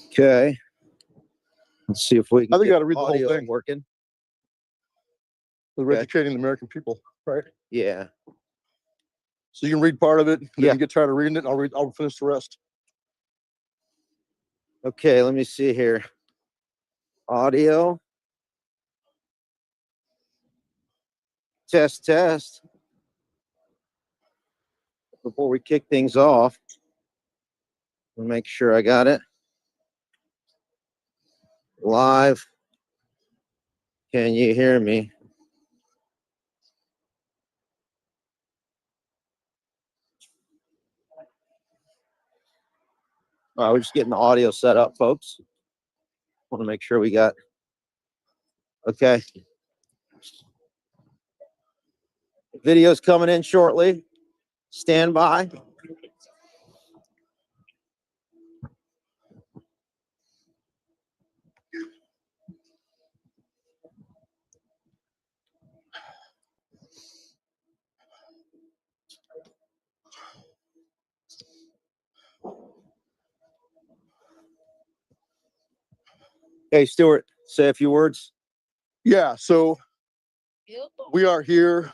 Okay. Let's see if we can I think you get got to read the whole audio thing. working. We're educating the American people, right? Yeah. So you can read part of it. Then Yeah. you get tired of reading it. I'll finish the rest. Okay, let me see here. Audio. Test, test. Before we kick things off, we'll make sure I got it. Live. Can you hear me? All right, we're just getting the audio set up, folks. Want to make sure we got. Okay. Video's coming in shortly. Stand by. Hey, Stewart, say a few words. Yeah. So we are here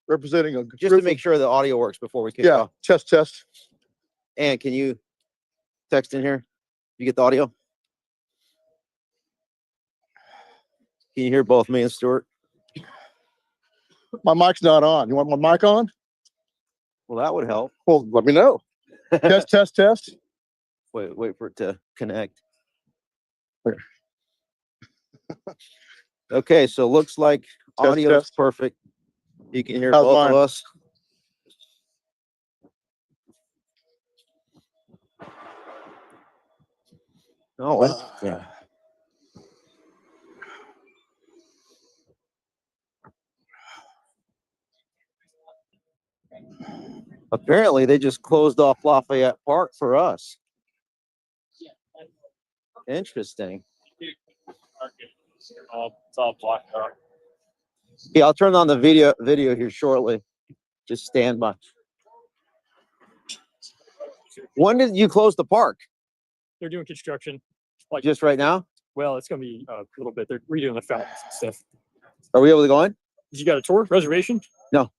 representing a Just to make sure the audio works before we kick off. Test, test. And can you text in here? You get the audio? Can you hear both me and Stewart? My mic's not on. You want my mic on? Well, that would help. Well, let me know. Test, test, test. Wait for it to connect. Okay, so looks like audio is perfect. You can hear both of us. Oh, yeah. Apparently, they just closed off Lafayette Park for us. Interesting. It's all blocked out. Yeah, I'll turn on the video here shortly. Just stand by. When did you close the park? They're doing construction. Like just right now? Well, it's gonna be a little bit. They're redoing the fountains and stuff. Are we able to go in? You got a tour reservation? No.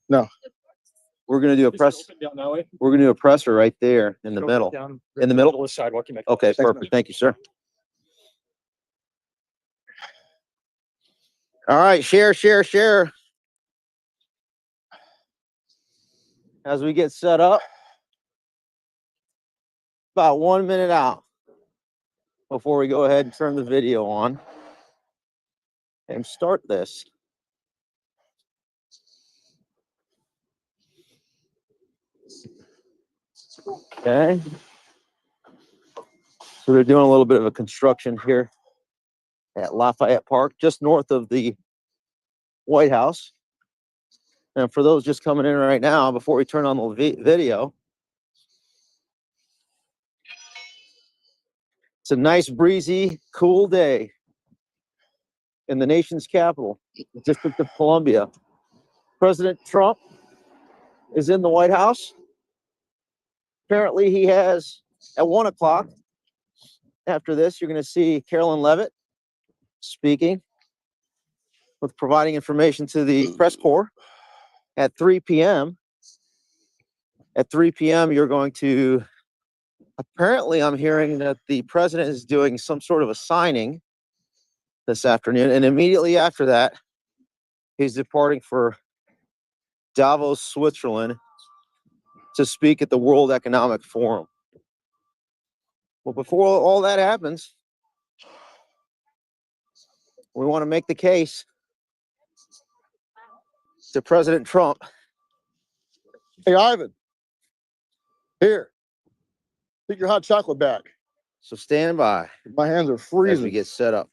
We're gonna do a press. Down that way. We're gonna do a presser right there in the middle. Down in the middle of the sidewalk. Okay, perfect. Thank you, sir. All right, share. As we get set up, about 1 minute out before we go ahead and turn the video on and start this. Okay. So they're doing a little bit of a construction here at Lafayette Park, just north of the White House. And for those just coming in right now, before we turn on the video, it's a nice, breezy, cool day in the nation's capital, the District of Columbia. President Trump is in the White House. Apparently, he has, at 1 o'clock, after this, you're going to see Carolyn Leavitt speaking, with providing information to the press corps. At 3 p.m., you're going to, apparently I'm hearing that the president is doing some sort of a signing this afternoon. And immediately after that, he's departing for Davos, Switzerland to speak at the World Economic Forum. Well, before all that happens, we want to make the case to President Trump. Hey, Ivan. Here. Take your hot chocolate back. So stand by. My hands are freezing. As we get set up.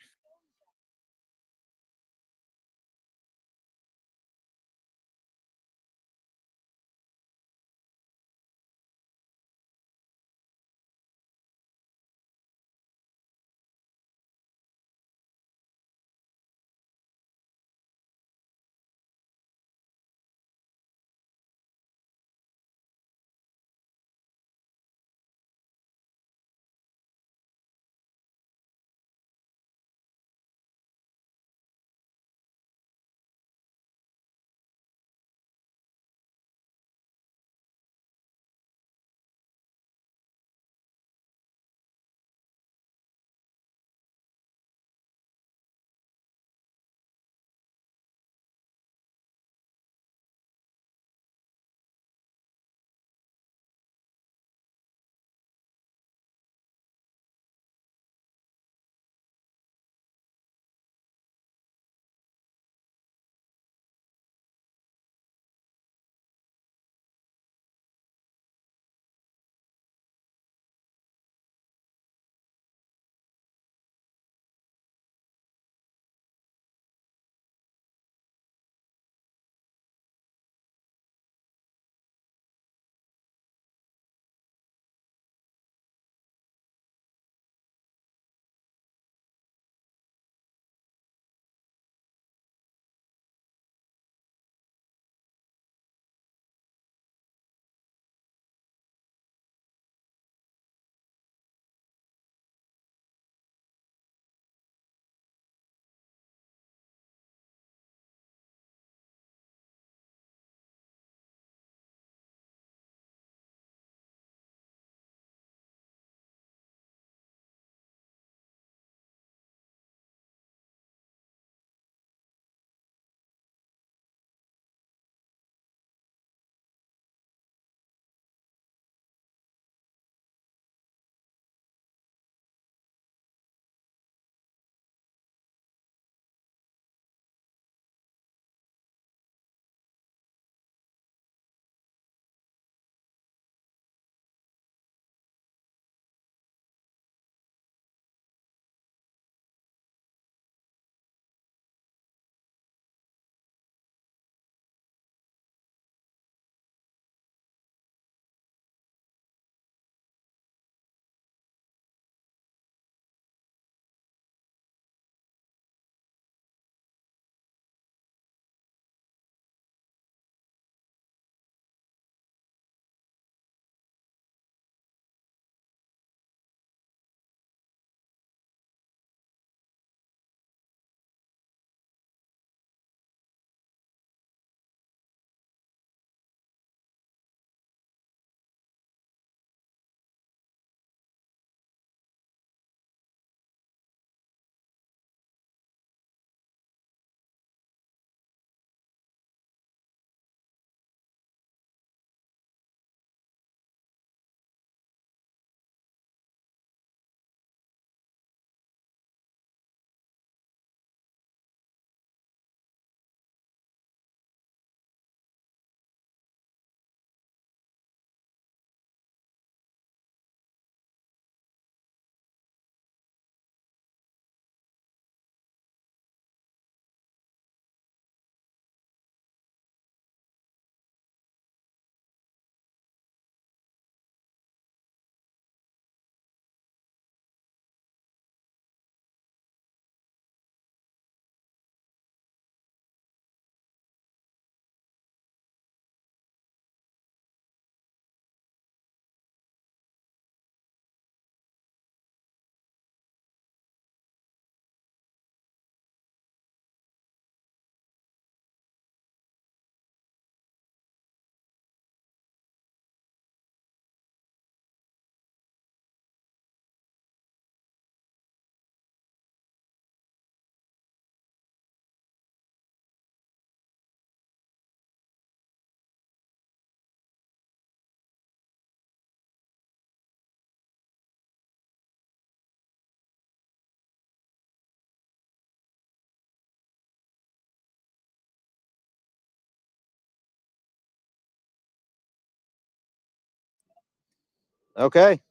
Okay.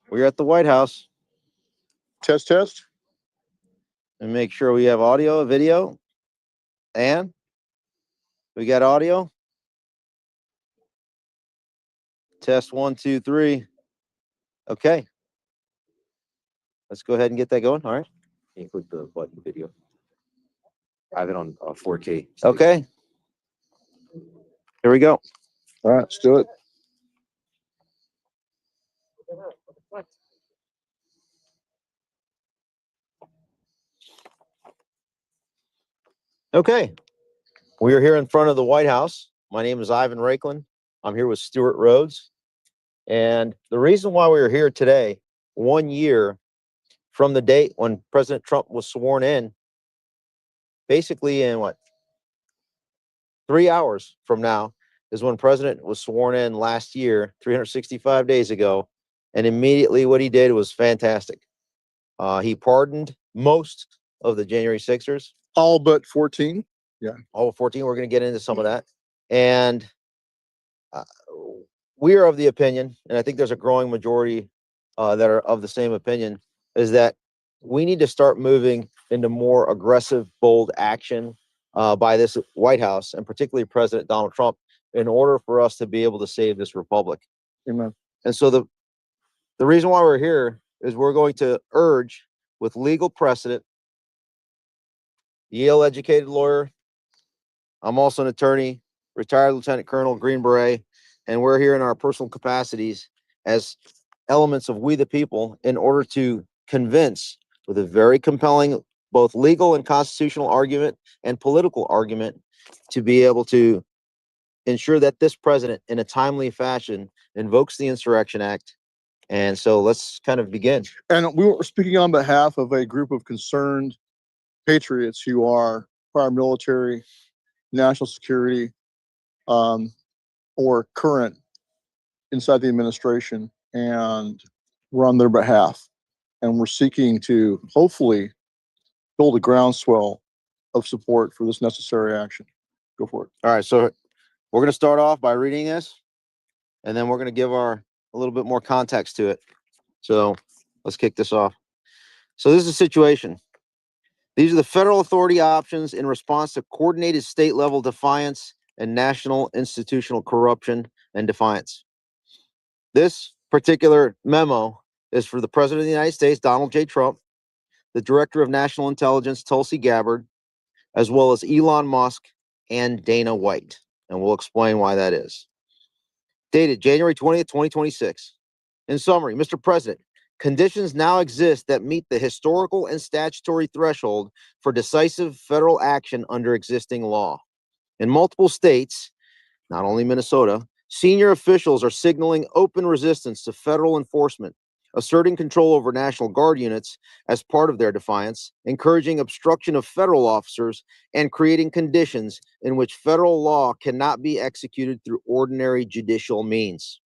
We're at the White House. Test, test. And make sure we have audio, video. And we got audio. Test 1, 2, 3. Okay. Let's go ahead and get that going. All right. Can you click the button video? I have it on 4K. Okay. Here we go. All right, let's do it. Okay. We are here in front of the White House. My name is Ivan Raiklin. I'm here with Stewart Rhodes. And the reason why we are here today, 1 year from the date when President Trump was sworn in, basically in 3 hours from now is when President was sworn in last year, 365 days ago. And immediately what he did was fantastic. He pardoned most of the January 6ers. All but 14. All 14. We're going to get into some of that. And we are of the opinion, and I think there's a growing majority that are of the same opinion, is that we need to start moving into more aggressive, bold action by this White House, and particularly President Donald Trump, in order for us to be able to save this republic. Amen. And so the reason why we're here is we're going to urge, with legal precedent, Yale educated lawyer. I'm also an attorney, retired Lieutenant Colonel, Green Beret, and we're here in our personal capacities as elements of we the people in order to convince, with a very compelling both legal and constitutional argument and political argument, to be able to ensure that this president in a timely fashion invokes the Insurrection Act. And so let's kind of begin. And we were speaking on behalf of a group of concerned patriots who are prior military, national security, or current inside the administration, and we're on their behalf. And we're seeking to hopefully build a groundswell of support for this necessary action. Go for it. All right, so we're going to start off by reading this, and then we're going to give a little bit more context to it. So let's kick this off. So this is a situation. These are the federal authority options in response to coordinated state level defiance and national institutional corruption and defiance. This particular memo is for the President of the United States, Donald J. Trump, the Director of National Intelligence, Tulsi Gabbard, as well as Elon Musk and Dana White. And we'll explain why that is. Dated January 20th, 2026. In summary, Mr. President, conditions now exist that meet the historical and statutory threshold for decisive federal action under existing law. In multiple states, not only Minnesota, senior officials are signaling open resistance to federal enforcement, asserting control over National Guard units as part of their defiance, encouraging obstruction of federal officers, and creating conditions in which federal law cannot be executed through ordinary judicial means.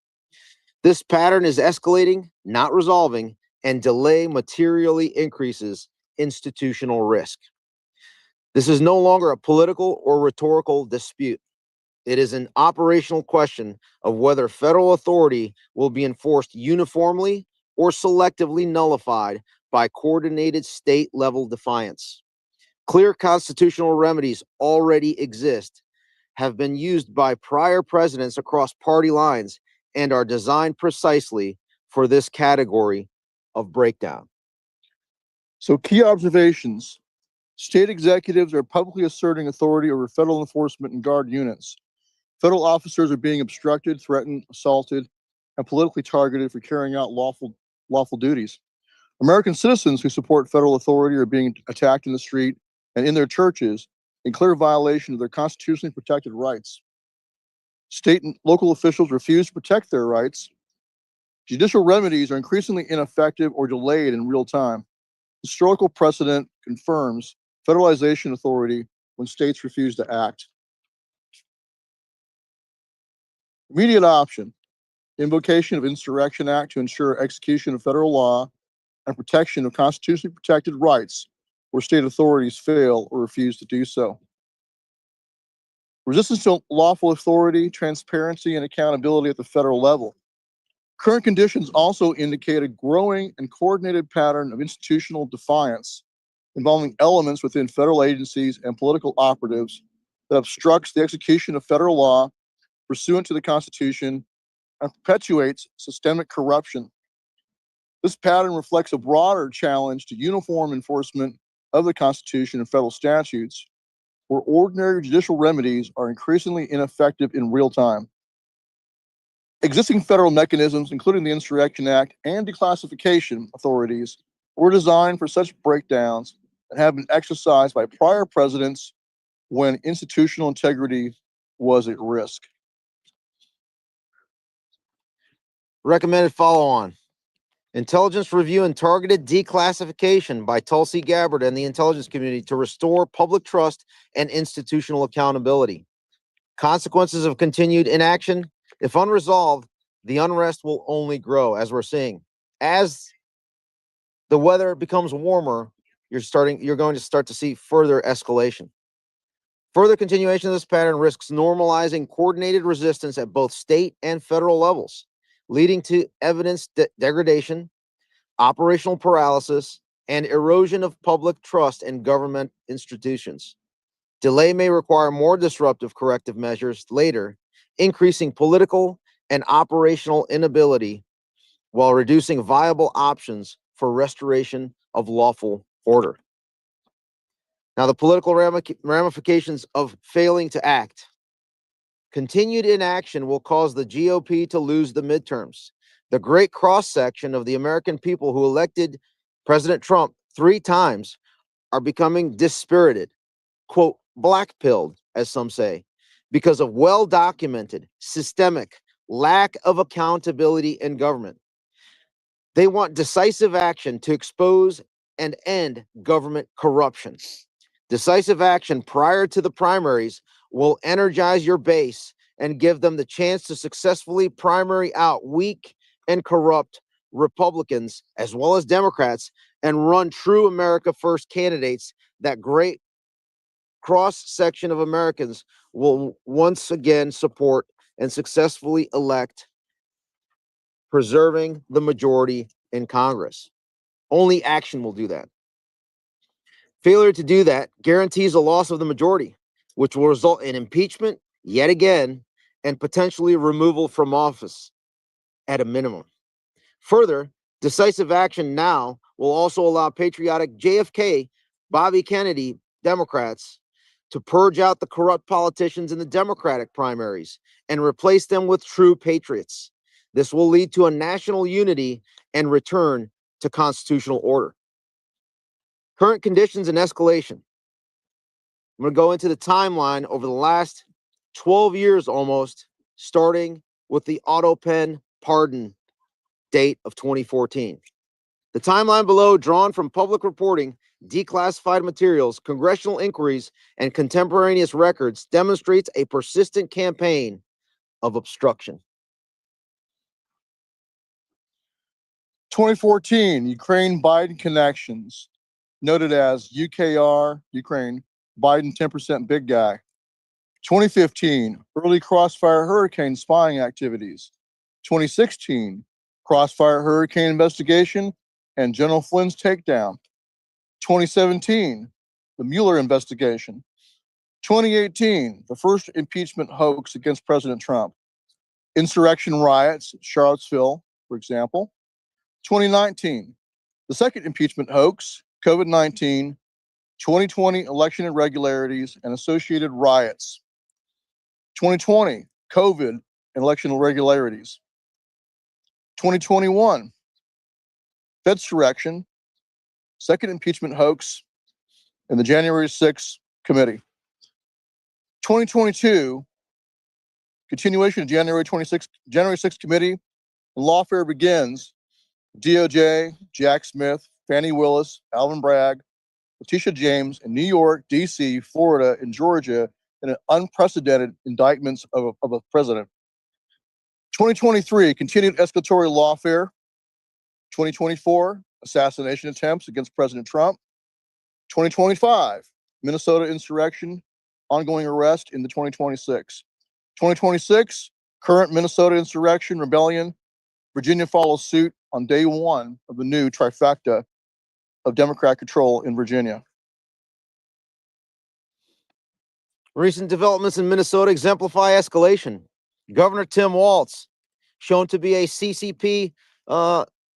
This pattern is escalating, not resolving, and delay materially increases institutional risk. This is no longer a political or rhetorical dispute. It is an operational question of whether federal authority will be enforced uniformly or selectively nullified by coordinated state-level defiance. Clear constitutional remedies already exist, have been used by prior presidents across party lines, and are designed precisely for this category of breakdown. So, key observations. State executives are publicly asserting authority over federal enforcement and guard units. Federal officers are being obstructed, threatened, assaulted, and politically targeted for carrying out lawful duties. American citizens who support federal authority are being attacked in the street and in their churches in clear violation of their constitutionally protected rights. State and local officials refuse to protect their rights. Judicial remedies are increasingly ineffective or delayed in real time. Historical precedent confirms federalization authority when states refuse to act. Immediate option. Invocation of Insurrection Act to ensure execution of federal law and protection of constitutionally protected rights where state authorities fail or refuse to do so. Resistance to lawful authority, transparency, and accountability at the federal level. Current conditions also indicate a growing and coordinated pattern of institutional defiance involving elements within federal agencies and political operatives that obstructs the execution of federal law pursuant to the Constitution and perpetuates systemic corruption. This pattern reflects a broader challenge to uniform enforcement of the Constitution and federal statutes, where ordinary judicial remedies are increasingly ineffective in real time. Existing federal mechanisms, including the Insurrection Act and declassification authorities, were designed for such breakdowns and have been exercised by prior presidents when institutional integrity was at risk. Recommended follow-on. Intelligence review and targeted declassification by Tulsi Gabbard and the intelligence community to restore public trust and institutional accountability. Consequences of continued inaction. If unresolved, the unrest will only grow, as we're seeing. As the weather becomes warmer, you're going to start to see further escalation. Further continuation of this pattern risks normalizing coordinated resistance at both state and federal levels, leading to evidence degradation, operational paralysis, and erosion of public trust in government institutions. Delay may require more disruptive corrective measures later, increasing political and operational inability while reducing viable options for restoration of lawful order. Now, the political ramifications of failing to act. Continued inaction will cause the GOP to lose the midterms. The great cross-section of the American people who elected President Trump 3 times are becoming dispirited, quote, black-pilled, as some say, because of well-documented, systemic lack of accountability in government. They want decisive action to expose and end government corruption. Decisive action prior to the primaries will energize your base and give them the chance to successfully primary out weak and corrupt Republicans as well as Democrats and run true America First candidates that great cross-section of Americans will once again support and successfully elect, preserving the majority in Congress. Only action will do that. Failure to do that guarantees a loss of the majority, which will result in impeachment yet again and potentially removal from office at a minimum. Further, decisive action now will also allow patriotic JFK, Bobby Kennedy Democrats to purge out the corrupt politicians in the Democratic primaries and replace them with true patriots. This will lead to a national unity and return to constitutional order. Current conditions and escalation. I'm going to go into the timeline over the last 12 years almost, starting with the auto pen pardon date of 2014. The timeline below, drawn from public reporting, declassified materials, congressional inquiries, and contemporaneous records, demonstrates a persistent campaign of obstruction. 2014, Ukraine-Biden connections, noted as UKR, Ukraine, Biden 10% big guy. 2015, early Crossfire Hurricane spying activities. 2016, Crossfire Hurricane investigation and General Flynn's takedown. 2017, the Mueller investigation. 2018, the first impeachment hoax against President Trump. Insurrection riots, Charlottesville, for example. 2019, the second impeachment hoax, COVID-19, 2020 election irregularities and associated riots. 2020, COVID and election irregularities. 2021, Fedsurrection, second impeachment hoax, and the January 6th committee. 2022, continuation of January 6th committee, and lawfare begins. DOJ, Jack Smith, Fannie Willis, Alvin Bragg, Letitia James in New York, DC, Florida, and Georgia in an unprecedented indictments of a president. 2023, continued escalatory lawfare. 2024, assassination attempts against President Trump. 2025, Minnesota insurrection, ongoing arrest in the 2026. 2026, current Minnesota insurrection, rebellion, Virginia follows suit on day one of the new trifecta of Democrat control in Virginia. Recent developments in Minnesota exemplify escalation. Governor Tim Walz, shown to be a CCP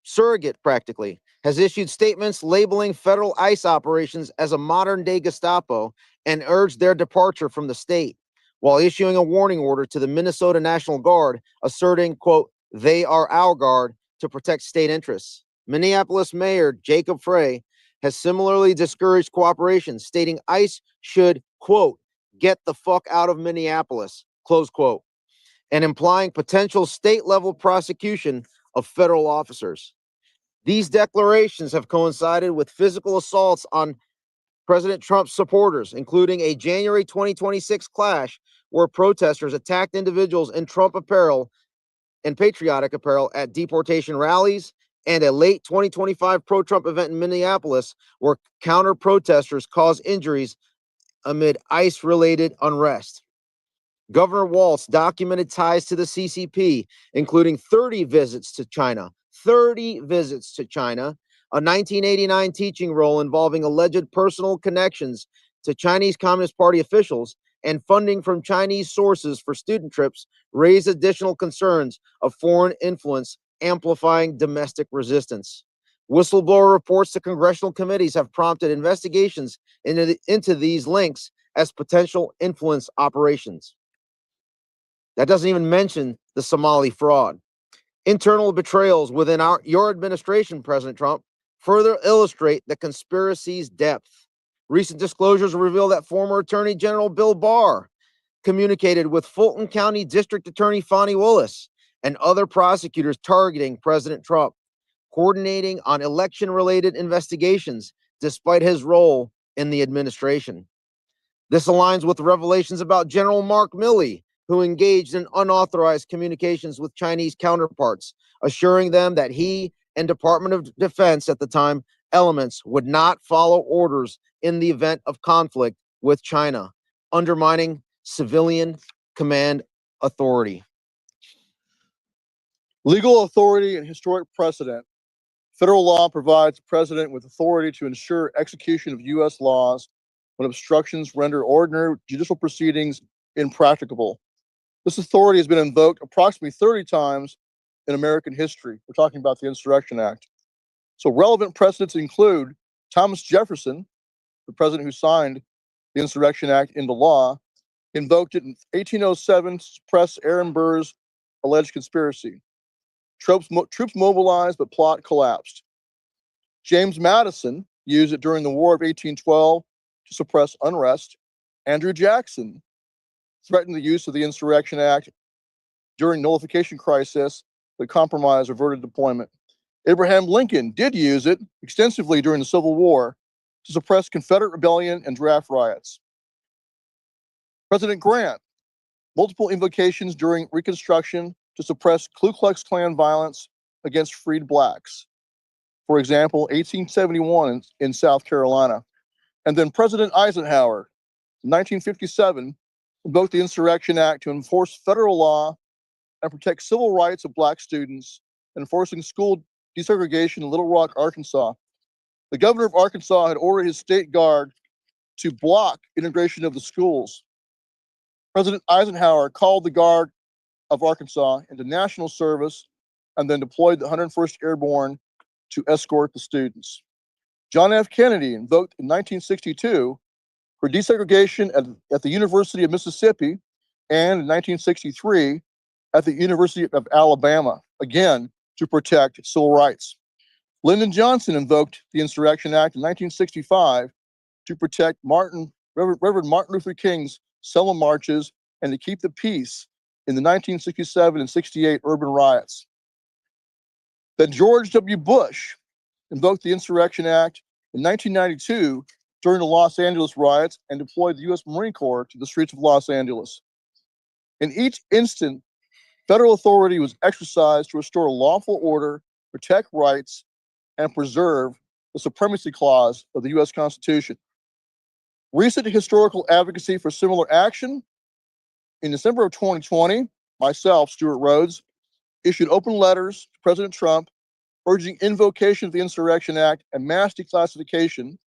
surrogate practically, has issued statements labeling federal ICE operations as a modern-day Gestapo and urged their departure from the state, while issuing a warning order to the Minnesota National Guard, asserting, quote, "They are our guard to protect state interests." Minneapolis Mayor Jacob Frey has similarly discouraged cooperation, stating ICE should, quote, "get the fuck out of Minneapolis," close quote, and implying potential state-level prosecution of federal officers. These declarations have coincided with physical assaults on President Trump's supporters, including a January 2026 clash where protesters attacked individuals in Trump apparel and patriotic apparel at deportation rallies, and a late 2025 pro-Trump event in Minneapolis where counter-protesters caused injuries amid ICE-related unrest. Governor Walz documented ties to the CCP, including 30 visits to China, a 1989 teaching role involving alleged personal connections to Chinese Communist Party officials, and funding from Chinese sources for student trips raised additional concerns of foreign influence amplifying domestic resistance. Whistleblower reports to congressional committees have prompted investigations into these links as potential influence operations. That doesn't even mention the Somali fraud. Internal betrayals within your administration, President Trump, further illustrate the conspiracy's depth. Recent disclosures reveal that former Attorney General Bill Barr communicated with Fulton County District Attorney Fonnie Willis and other prosecutors targeting President Trump, coordinating on election-related investigations despite his role in the administration. This aligns with revelations about General Mark Milley, who engaged in unauthorized communications with Chinese counterparts, assuring them that he and Department of Defense at the time elements would not follow orders in the event of conflict with China, undermining civilian command authority. Legal authority and historic precedent. Federal law provides the president with authority to ensure execution of U.S. laws when obstructions render ordinary judicial proceedings impracticable. This authority has been invoked approximately 30 times in American history. We're talking about the Insurrection Act. So relevant precedents include Thomas Jefferson, the president who signed the Insurrection Act into law, invoked it in 1807 to suppress Aaron Burr's alleged conspiracy. Troops mobilized, but plot collapsed. James Madison used it during the War of 1812 to suppress unrest. Andrew Jackson threatened the use of the Insurrection Act during nullification crisis, but compromise averted deployment. Abraham Lincoln did use it extensively during the Civil War to suppress Confederate rebellion and draft riots. President Grant, multiple invocations during Reconstruction to suppress Ku Klux Klan violence against freed blacks. For example, 1871 in South Carolina. And then President Eisenhower, in 1957, invoked the Insurrection Act to enforce federal law and protect civil rights of black students, enforcing school desegregation in Little Rock, Arkansas. The governor of Arkansas had ordered his state guard to block integration of the schools. President Eisenhower called the Guard of Arkansas into national service and then deployed the 101st Airborne to escort the students. John F. Kennedy invoked in 1962 for desegregation at the University of Mississippi and in 1963 at the University of Alabama, again, to protect civil rights. Lyndon Johnson invoked the Insurrection Act in 1965 to protect Reverend Martin Luther King's Selma marches and to keep the peace in the 1967 and 68 urban riots. Then George W. Bush invoked the Insurrection Act in 1992 during the Los Angeles riots and deployed the U.S. Marine Corps to the streets of Los Angeles. In each instant, federal authority was exercised to restore lawful order, protect rights, and preserve the supremacy clause of the U.S. Constitution. Recent historical advocacy for similar action. In December of 2020, myself, Stewart Rhodes, issued open letters to President Trump urging invocation of the Insurrection Act and mass declassification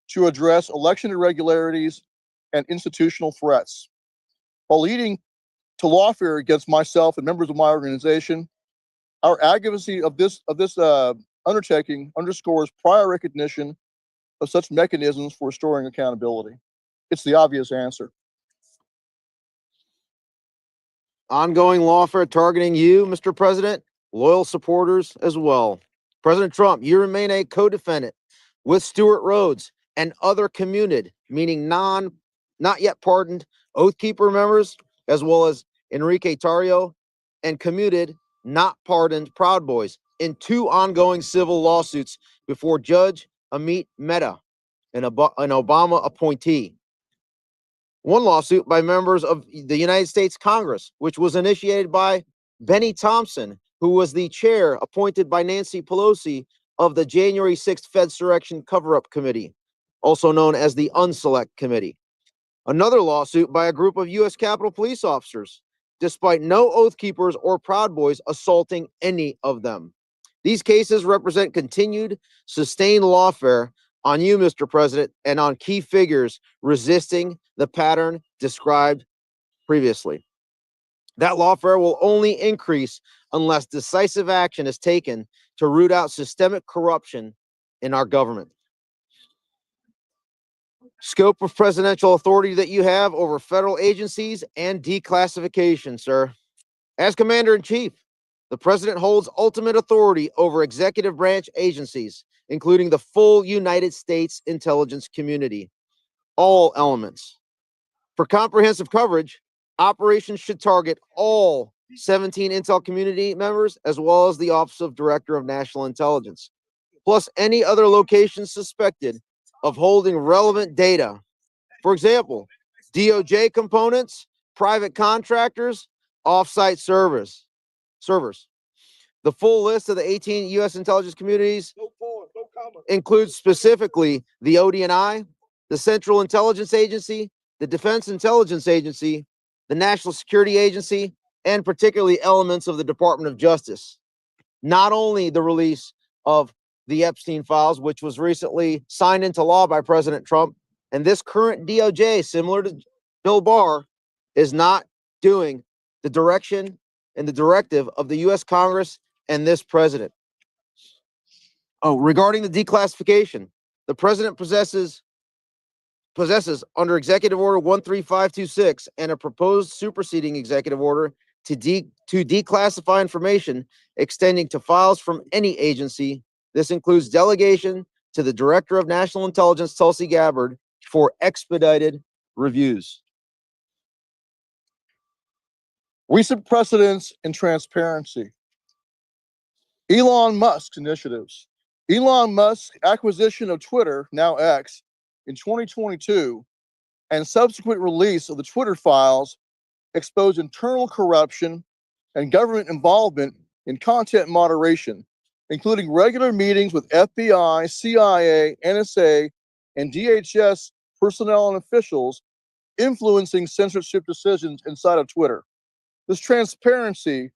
to address election irregularities and institutional threats. While leading to lawfare against myself and members of my organization, our advocacy of this undertaking underscores prior recognition of such mechanisms for restoring accountability. It's the obvious answer. Ongoing lawfare targeting you, Mr. President, loyal supporters as well. President Trump, you remain a co-defendant with Stewart, Rhodes, and other commuted, meaning not yet pardoned, Oath Keeper members, as well as Enrique Tarrio, and commuted, not pardoned Proud Boys in 2 ongoing civil lawsuits before Judge Amit Mehta, an Obama appointee. One lawsuit by members of the United States Congress, which was initiated by Benny Thompson, who was the chair appointed by Nancy Pelosi of the January 6th Fedsurrection Cover-Up Committee, also known as the Unselect Committee. Another lawsuit by a group of U.S. Capitol Police officers, despite no Oath Keepers or Proud Boys assaulting any of them. These cases represent continued, sustained lawfare on you, Mr. President, and on key figures resisting the pattern described previously. That lawfare will only increase unless decisive action is taken to root out systemic corruption in our government. Scope of presidential authority that you have over federal agencies and declassification, sir. As Commander-in-Chief, the President holds ultimate authority over executive branch agencies, including the full United States intelligence community, all elements. For comprehensive coverage, operations should target all 17 intel community members, as well as the Office of Director of National Intelligence, plus any other location suspected of holding relevant data. For example, DOJ components, private contractors, offsite servers. The full list of the 18 U.S. intelligence communities includes specifically the ODNI, the Central Intelligence Agency, the Defense Intelligence Agency, the National Security Agency, and particularly elements of the Department of Justice. Not only the release of the Epstein files, which was recently signed into law by President Trump, and this current DOJ, similar to Bill Barr, is not doing the direction and the directive of the U.S. Congress and this president. Oh, regarding the declassification, the president possesses under Executive Order 13526 and a proposed superseding executive order to declassify information extending to files from any agency. This includes delegation to the Director of National Intelligence, Tulsi Gabbard, for expedited reviews. Recent precedents in transparency. Elon Musk's initiatives. Elon Musk's acquisition of Twitter, now X, in 2022, and subsequent release of the Twitter files exposed internal corruption and government involvement in content moderation, including regular meetings with FBI, CIA, NSA, and DHS personnel and officials influencing censorship decisions inside of Twitter. This transparency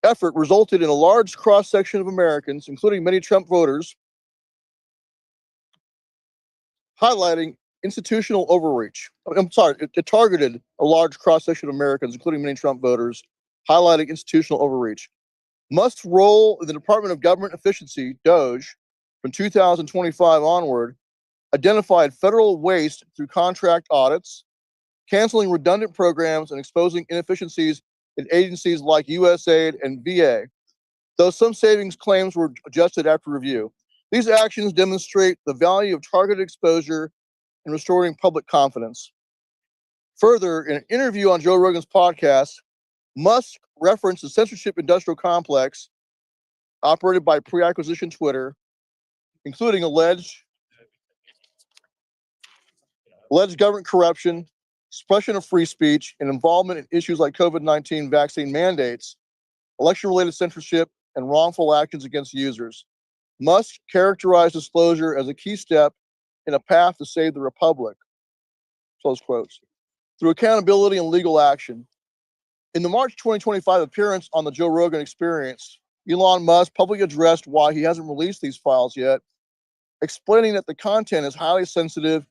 effort resulted in a large cross-section of Americans, including many Trump voters, highlighting institutional overreach. It targeted a large cross-section of Americans, including many Trump voters, highlighting institutional overreach. Musk's role in the Department of Government Efficiency, DOGE, from 2025 onward, identified federal waste through contract audits, canceling redundant programs, and exposing inefficiencies in agencies like USAID and VA, though some savings claims were adjusted after review. These actions demonstrate the value of targeted exposure in restoring public confidence. Further, in an interview on Joe Rogan's podcast, Musk referenced the censorship industrial complex operated by pre-acquisition Twitter, including alleged government corruption, suppression of free speech, and involvement in issues like COVID-19 vaccine mandates, election-related censorship, and wrongful actions against users. Musk characterized disclosure as a key step in a path to save the republic, close quotes, through accountability and legal action. In the March 2025 appearance on the Joe Rogan Experience, Elon Musk publicly addressed why he hasn't released these files yet, explaining that the content is highly sensitive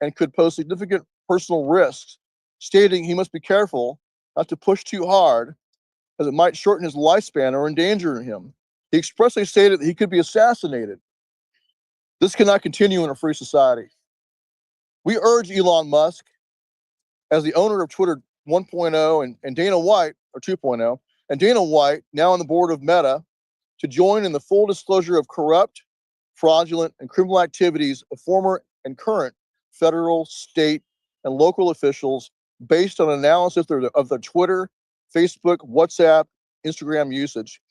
and could pose significant personal risks, stating he must be careful not to push too hard as it might shorten his lifespan or endanger him. He expressly stated that he could be assassinated. This cannot continue in a free society. We urge Elon Musk, as the owner of Twitter 1.0 and Dana White, or 2.0, and Dana White, now on the board of Meta, to join in the full disclosure of corrupt, fraudulent, and criminal activities of former and current federal, state, and local officials based on analysis of their Twitter, Facebook, WhatsApp, Instagram usage.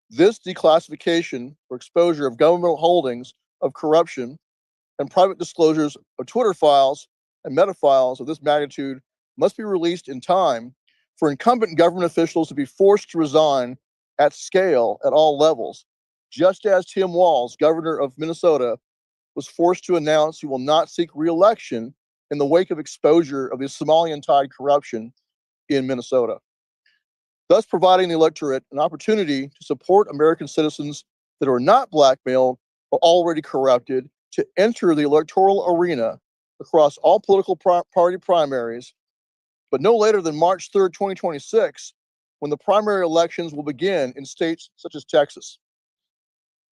This declassification or exposure of governmental holdings of corruption and private disclosures of Twitter files and meta files of this magnitude must be released in time for incumbent government officials to be forced to resign at scale at all levels, just as Tim Walz, governor of Minnesota, was forced to announce he will not seek re-election in the wake of exposure of the Somalian-tied corruption in Minnesota, thus providing the electorate an opportunity to support American citizens that are not blackmailed or already corrupted to enter the electoral arena across all political party primaries, but no later than March 3rd, 2026, when the primary elections will begin in states such as Texas.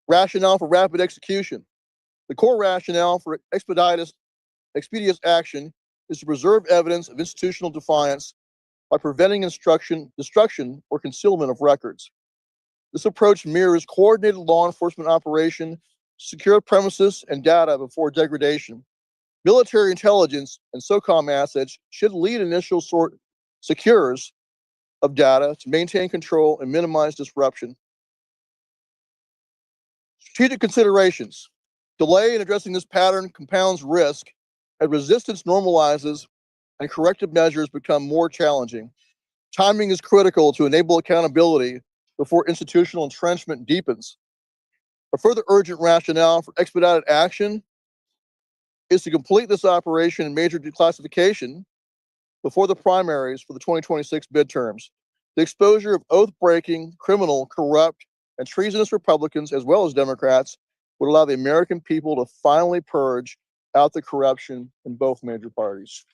Rationale for rapid execution. The core rationale for expeditious action is to preserve evidence of institutional defiance by preventing destruction, or concealment of records. This approach mirrors coordinated law enforcement operation, secure premises and data before degradation. Military intelligence and SOCOM assets should lead initial secures of data to maintain control and minimize disruption. Strategic considerations. Delay in addressing this pattern compounds risk as resistance normalizes and corrective measures become more challenging. Timing is critical to enable accountability before institutional entrenchment deepens. A further urgent rationale for expedited action is to complete this operation in major declassification before the primaries for the 2026 midterms. The exposure of oath-breaking, criminal, corrupt, and treasonous Republicans, as well as Democrats, would allow the American people to finally purge out the corruption in both major parties.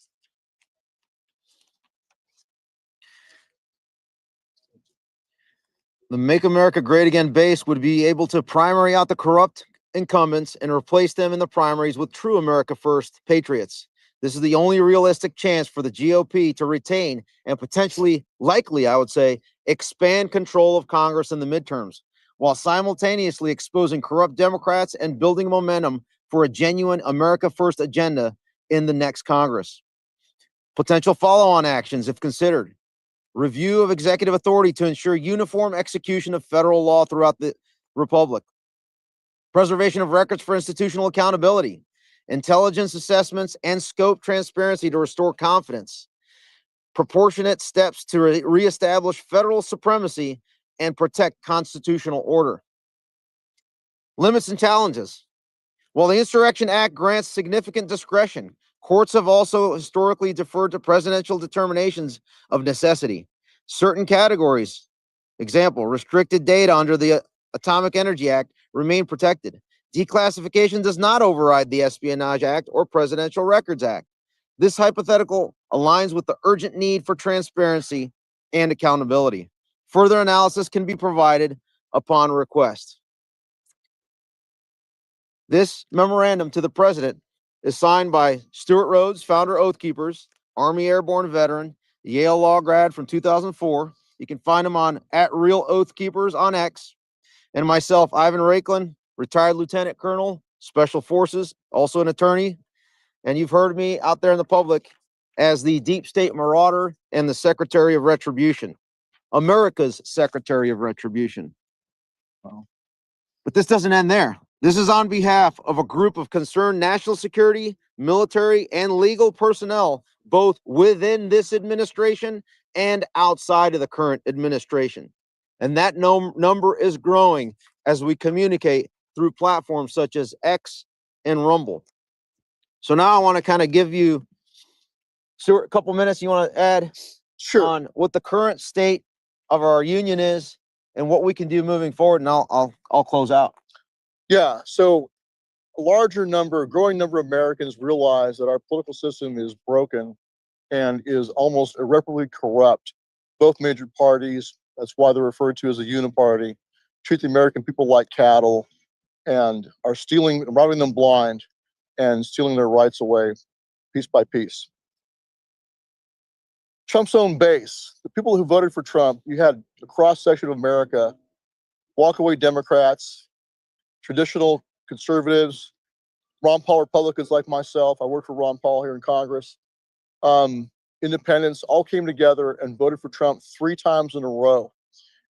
The Make America Great Again base would be able to primary out the corrupt incumbents and replace them in the primaries with true America First patriots. This is the only realistic chance for the GOP to retain and potentially, likely, I would say, expand control of Congress in the midterms, while simultaneously exposing corrupt Democrats and building momentum for a genuine America First agenda in the next Congress. Potential follow-on actions, if considered. Review of executive authority to ensure uniform execution of federal law throughout the Republic. Preservation of records for institutional accountability. Intelligence assessments and scope transparency to restore confidence. Proportionate steps to reestablish federal supremacy and protect constitutional order. Limits and challenges. While the Insurrection Act grants significant discretion, courts have also historically deferred to presidential determinations of necessity. Certain categories, example, restricted data under the Atomic Energy Act, remain protected. Declassification does not override the Espionage Act or Presidential Records Act. This hypothetical aligns with the urgent need for transparency and accountability. Further analysis can be provided upon request. This memorandum to the president is signed by Stewart Rhodes, founder Oath Keepers, Army Airborne veteran, Yale Law grad from 2004. You can find him on @RealOathKeepers on X. And myself, Ivan Raiklin, retired Lieutenant Colonel, Special Forces, also an attorney. And you've heard me out there in the public as the Deep State Marauder and the Secretary of Retribution, America's Secretary of Retribution. But this doesn't end there. This is on behalf of a group of concerned national security, military, and legal personnel, both within this administration and outside of the current administration. And that number is growing as we communicate through platforms such as X and Rumble. So now I want to kind of give you, Stewart, a couple minutes you want to add? Sure. on what the current state of our union is and what we can do moving forward, and I'll close out. Yeah. So a growing number of Americans realize that our political system is broken and is almost irreparably corrupt. Both major parties, that's why they're referred to as a uniparty, treat the American people like cattle and are robbing them blind and stealing their rights away piece by piece. Trump's own base, the people who voted for Trump, you had a cross-section of America, walkaway Democrats, traditional conservatives, Ron Paul Republicans like myself. I worked for Ron Paul here in Congress. Independents all came together and voted for Trump 3 times in a row.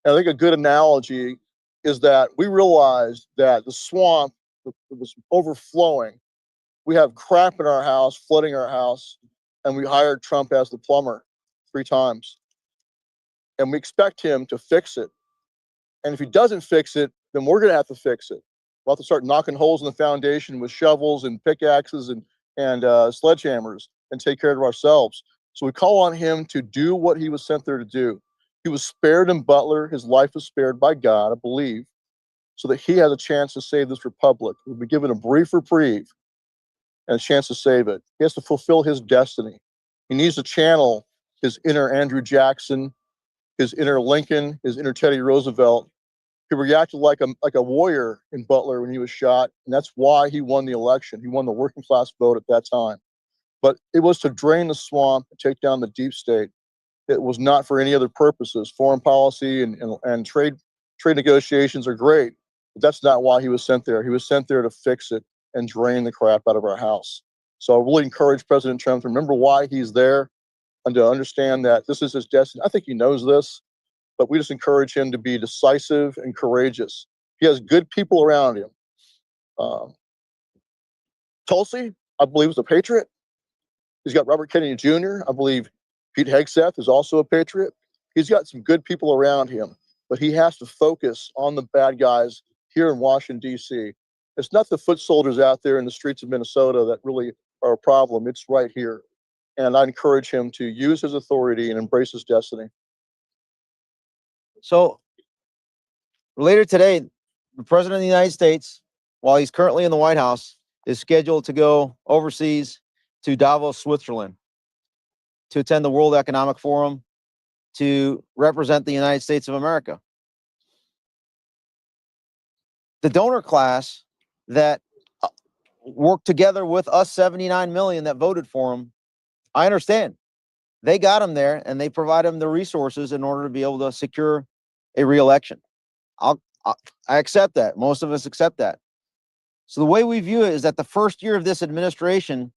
And I think a good analogy is that we realized that the swamp was overflowing. We have crap in our house, flooding our house, and we hired Trump as the plumber 3 times. And we expect him to fix it. And if he doesn't fix it, then we're going to have to fix it. We'll have to start knocking holes in the foundation with shovels and pickaxes and sledgehammers and take care of ourselves. So we call on him to do what he was sent there to do. He was spared in Butler. His life was spared by God, I believe, so that he has a chance to save this republic. He'll be given a brief reprieve and a chance to save it. He has to fulfill his destiny. He needs to channel his inner Andrew Jackson, his inner Lincoln, his inner Teddy Roosevelt. He reacted like a warrior in Butler when he was shot, and that's why he won the election. He won the working class vote at that time. But it was to drain the swamp and take down the deep state. It was not for any other purposes. Foreign policy and trade negotiations are great, but that's not why he was sent there. He was sent there to fix it and drain the crap out of our house. So I really encourage President Trump to remember why he's there and to understand that this is his destiny. I think he knows this, but we just encourage him to be decisive and courageous. He has good people around him. Tulsi, I believe, is a patriot. He's got Robert Kennedy Jr. I believe Pete Hegseth is also a patriot. He's got some good people around him, but he has to focus on the bad guys here in Washington, D.C. It's not the foot soldiers out there in the streets of Minnesota that really are a problem. It's right here. And I encourage him to use his authority and embrace his destiny. So later today, the President of the United States, while he's currently in the White House, is scheduled to go overseas to Davos, Switzerland, to attend the World Economic Forum, to represent the United States of America. The donor class that worked together with us 79 million that voted for him, I understand. They got him there and they provide him the resources in order to be able to secure a re-election. I accept that. Most of us accept that. So the way we view it is that the first year of this administration,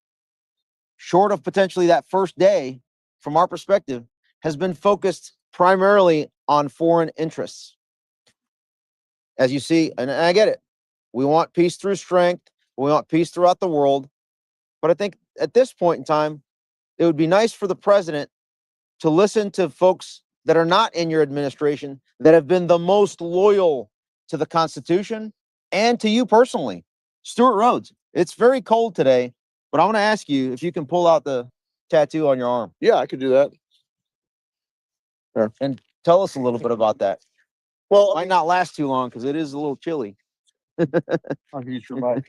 short of potentially that first day, from our perspective, has been focused primarily on foreign interests. As you see, and I get it. We want peace through strength. We want peace throughout the world. But I think at this point in time, it would be nice for the president to listen to folks that are not in your administration that have been the most loyal to the Constitution and to you personally. Stewart Rhodes, it's very cold today, but I want to ask you if you can pull out the tattoo on your arm. Yeah, I could do that. Sure. And tell us a little bit about that. Well, Might not last too long because it is a little chilly. I'll use your mic.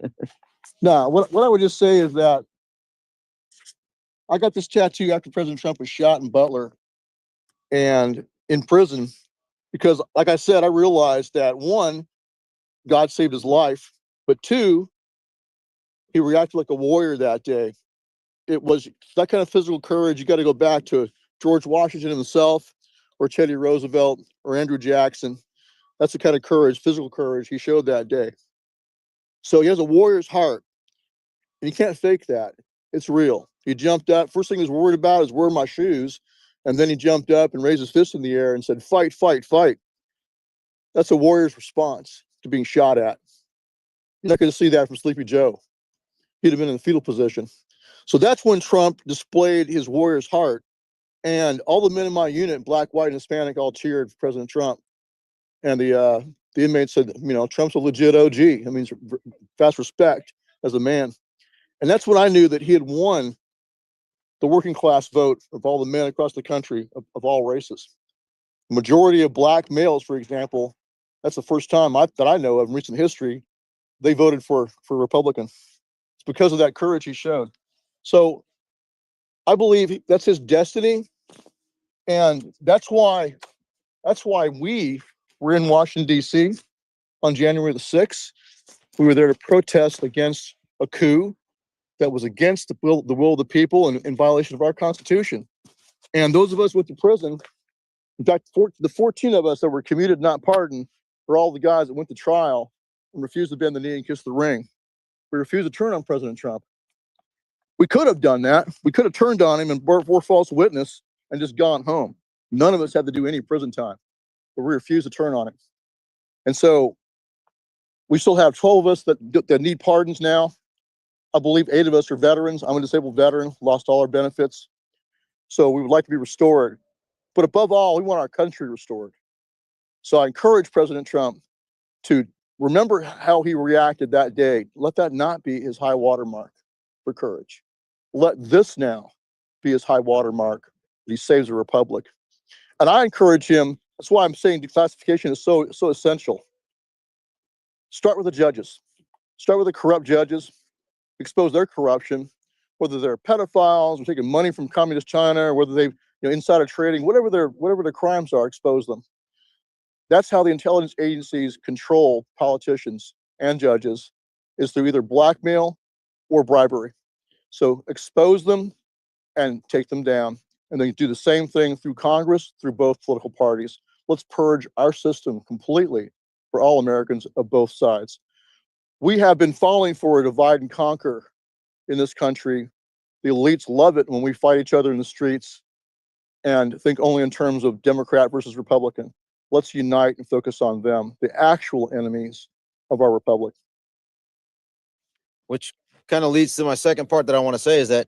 No, what I would just say is that I got this tattoo after President Trump was shot in Butler and in prison because, like I said, I realized that 1, God saved his life, but 2, he reacted like a warrior that day. It was that kind of physical courage. You got to go back to George Washington himself or Teddy Roosevelt or Andrew Jackson. That's the kind of courage, physical courage he showed that day. So he has a warrior's heart, and you can't fake that. It's real. He jumped up. First thing he was worried about is where are my shoes? And then he jumped up and raised his fist in the air and said, fight, fight, fight. That's a warrior's response to being shot at. You're not going to see that from Sleepy Joe. He'd have been in the fetal position. So that's when Trump displayed his warrior's heart. And all the men in my unit, black, white, and Hispanic, all cheered for President Trump. And the inmates said, you know, Trump's a legit OG. That means vast respect as a man. And that's when I knew that he had won the working class vote of all the men across the country of all races. The majority of black males, for example, that's the first time that I know of in recent history, they voted for Republican. It's because of that courage he showed. So I believe that's his destiny. And that's why we were in Washington, D.C. on January the 6th. We were there to protest against a coup that was against the will of the people and in violation of our Constitution. And those of us went to prison. In fact, the 14 of us that were commuted, not pardoned, were all the guys that went to trial and refused to bend the knee and kiss the ring. We refused to turn on President Trump. We could have done that. We could have turned on him and bore false witness and just gone home. None of us had to do any prison time, but we refused to turn on him. And so we still have 12 of us that need pardons now. I believe 8 of us are veterans. I'm a disabled veteran, lost all our benefits. So we would like to be restored. But above all, we want our country restored. So I encourage President Trump to remember how he reacted that day. Let that not be his high watermark for courage. Let this now be his high watermark that he saves the republic. And I encourage him, that's why I'm saying declassification is so essential. Start with the judges. Start with the corrupt judges. Expose their corruption, whether they're pedophiles or taking money from communist China, or whether they've insider trading, whatever their crimes are, expose them. That's how the intelligence agencies control politicians and judges, is through either blackmail or bribery. So expose them and take them down. And then do the same thing through Congress, through both political parties. Let's purge our system completely for all Americans of both sides. We have been falling for a divide and conquer in this country. The elites love it when we fight each other in the streets and think only in terms of Democrat versus Republican. Let's unite and focus on them, the actual enemies of our republic. Which kind of leads to my second part that I want to say is that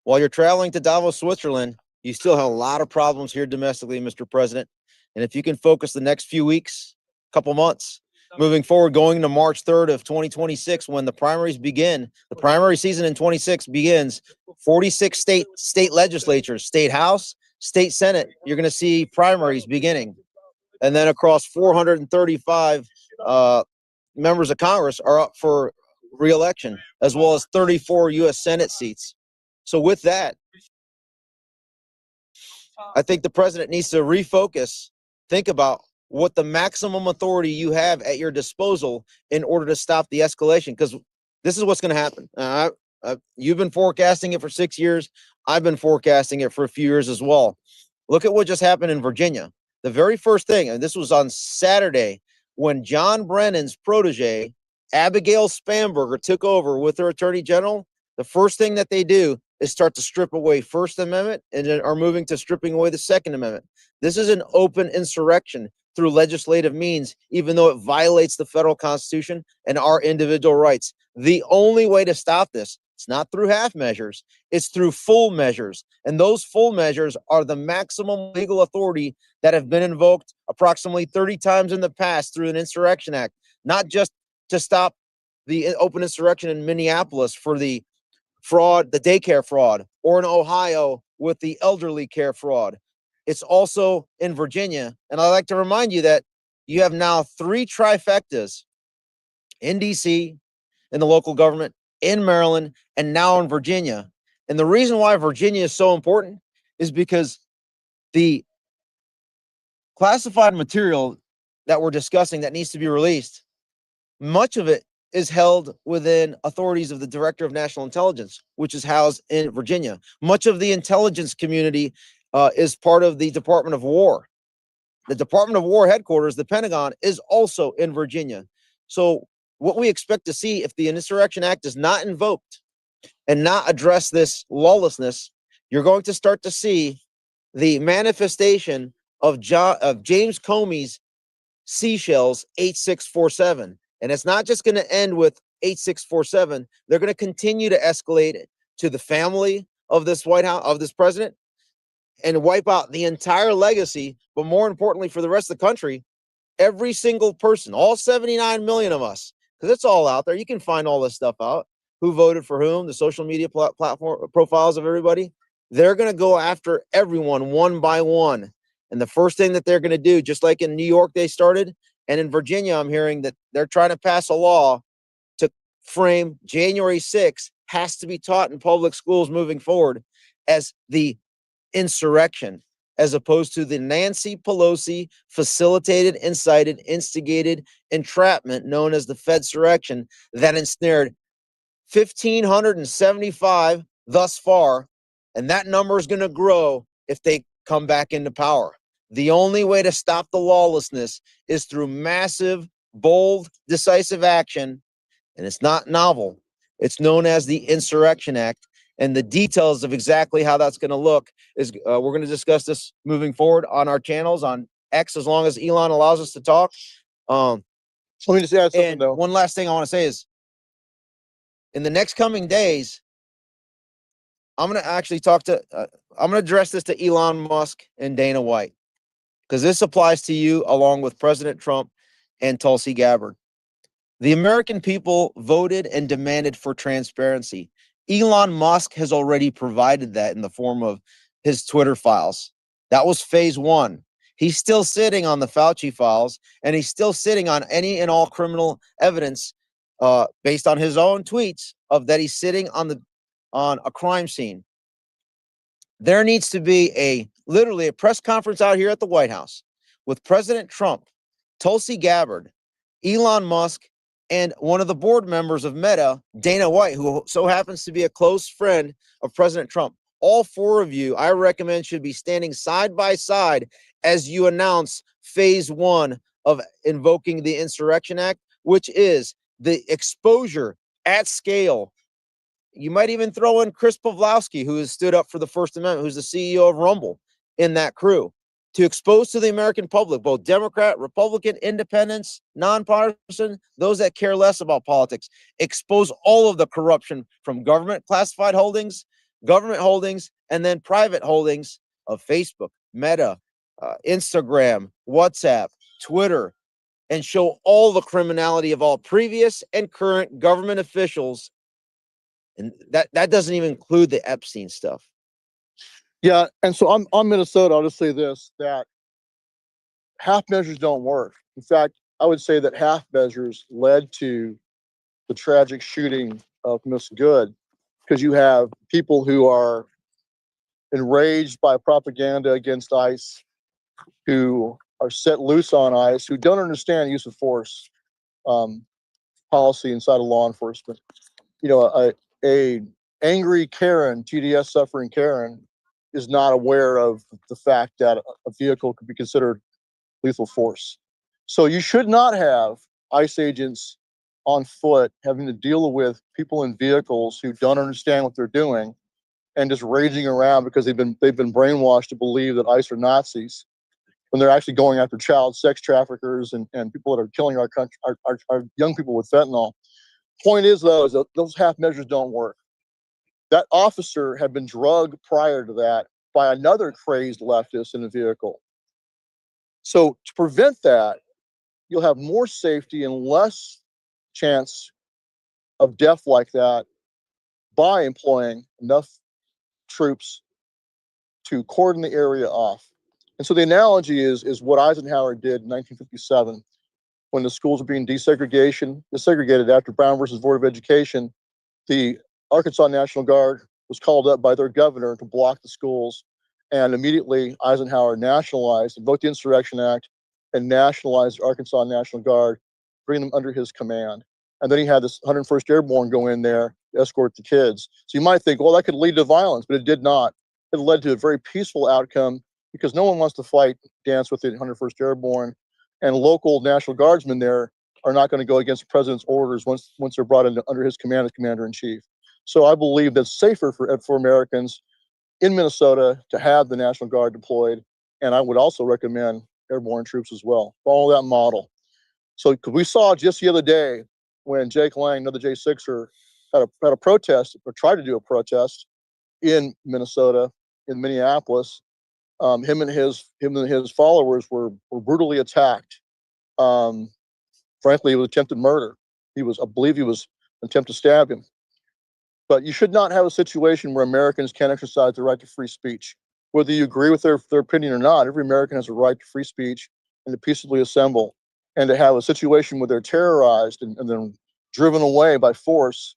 while you're traveling to Davos, Switzerland, you still have a lot of problems here domestically, Mr. President. And if you can focus the next few weeks, couple months, moving forward, going to March 3rd of 2026, when the primaries begin, the primary season in 26 begins, 46 state legislatures, state house, state senate, you're going to see primaries beginning. And then across 435 members of Congress are up for re-election, as well as 34 U.S. Senate seats. So with that, I think the president needs to refocus, think about what the maximum authority you have at your disposal in order to stop the escalation, because this is what's going to happen. You've been forecasting it for 6 years. I've been forecasting it for a few years as well. Look at what just happened in Virginia. The very first thing, and this was on Saturday, when John Brennan's protege, Abigail Spanberger, took over with her attorney general, the first thing that they do is start to strip away First Amendment and then are moving to stripping away the Second Amendment. This is an open insurrection through legislative means, even though it violates the federal Constitution and our individual rights. The only way to stop this, it's not through half measures, it's through full measures. And those full measures are the maximum legal authority that have been invoked approximately 30 times in the past through an insurrection act, not just to stop the open insurrection in Minneapolis for the fraud, the daycare fraud, or in Ohio with the elderly care fraud. It's also in Virginia. And I'd like to remind you that you have now 3 trifectas in DC, in the local government, in Maryland, and now in Virginia. And the reason why Virginia is so important is because the classified material that we're discussing that needs to be released, much of it is held within authorities of the Director of National Intelligence, which is housed in Virginia. Much of the intelligence community is part of the Department of War. The Department of War headquarters, the Pentagon, is also in Virginia. So what we expect to see if the Insurrection Act is not invoked and not address this lawlessness, you're going to start to see the manifestation of James Comey's seashells 8647. And it's not just going to end with 8647. They're going to continue to escalate it to the family of this White House, of this president, and wipe out the entire legacy. But more importantly, for the rest of the country, every single person, all 79 million of us, because it's all out there. You can find all this stuff out. Who voted for whom, the social media platform profiles of everybody. they're going to go after everyone one by one. And the first thing that they're going to do, just like in New York they started, and in Virginia, I'm hearing that they're trying to pass a law to frame January 6th has to be taught in public schools moving forward as the insurrection, as opposed to the Nancy Pelosi facilitated, incited, instigated entrapment known as the Fedsurrection that ensnared 1,575 thus far. And that number is going to grow if they come back into power. The only way to stop the lawlessness is through massive, bold, decisive action. And it's not novel. It's known as the Insurrection Act. And the details of exactly how that's going to look is we're going to discuss this moving forward on our channels on X, as long as Elon allows us to talk. So let me just add something And though. one last thing I want to say is, in the next coming days, I'm going to actually I'm going to address this to Elon Musk and Dana White, because this applies to you along with President Trump and Tulsi Gabbard. The American people voted and demanded for transparency. Elon Musk has already provided that in the form of his Twitter files. That was phase one. He's still sitting on the Fauci files, and he's still sitting on any and all criminal evidence based on his own tweets of that he's sitting on a crime scene. There needs to be literally a press conference out here at the White House with President Trump, Tulsi Gabbard, Elon Musk, and one of the board members of Meta, Dana White, who so happens to be a close friend of President Trump. All four of you, I recommend, should be standing side by side as you announce phase one of invoking the Insurrection Act, which is the exposure at scale. You might even throw in Chris Pavlovsky, who has stood up for the First Amendment, who's the CEO of Rumble, in that crew, to expose to the American public, both Democrat, Republican, independents, nonpartisan, those that care less about politics, expose all of the corruption from government classified holdings, government holdings, and then private holdings of Facebook, Meta, Instagram, WhatsApp, Twitter, and show all the criminality of all previous and current government officials. And that doesn't even include the Epstein stuff. Yeah, and so on Minnesota, I'll just say this, that half measures don't work. In fact, I would say that half measures led to the tragic shooting of Miss Good, because you have people who are enraged by propaganda against ICE, who are set loose on ICE, who don't understand use of force policy inside of law enforcement. You know, a angry Karen, TDS suffering Karen, is not aware of the fact that a vehicle could be considered lethal force. So you should not have ICE agents on foot having to deal with people in vehicles who don't understand what they're doing and just raging around because they've been brainwashed to believe that ICE are Nazis, when they're actually going after child sex traffickers and people that are killing our country, our young people with fentanyl. Point is, though, is that those half measures don't work. That officer had been drugged prior to that by another crazed leftist in a vehicle. So to prevent that, you'll have more safety and less chance of death like that by employing enough troops to cordon the area off. And so the analogy is what Eisenhower did in 1957 when the schools were being desegregated after Brown versus Board of Education. The Arkansas National Guard was called up by their governor to block the schools, and immediately Eisenhower nationalized, invoked the Insurrection Act, and nationalized the Arkansas National Guard, bringing them under his command. And then he had this 101st Airborne go in there to escort the kids. So you might think, well, that could lead to violence, but it did not. It led to a very peaceful outcome because no one wants to dance with the 101st Airborne, and local National Guardsmen there are not going to go against the president's orders once they're brought under his command as commander-in-chief. So I believe that's safer for Americans in Minnesota to have the National Guard deployed, and I would also recommend airborne troops as well. Follow that model. So we saw just the other day when Jake Lang, another J6er, had a protest or tried to do a protest in Minnesota, in Minneapolis. Him and his followers were brutally attacked. Frankly, it was attempted murder. I believe he was attempted to stab him. But you should not have a situation where Americans can't exercise their right to free speech. Whether you agree with their opinion or not, every American has a right to free speech and to peaceably assemble. And to have a situation where they're terrorized and then driven away by force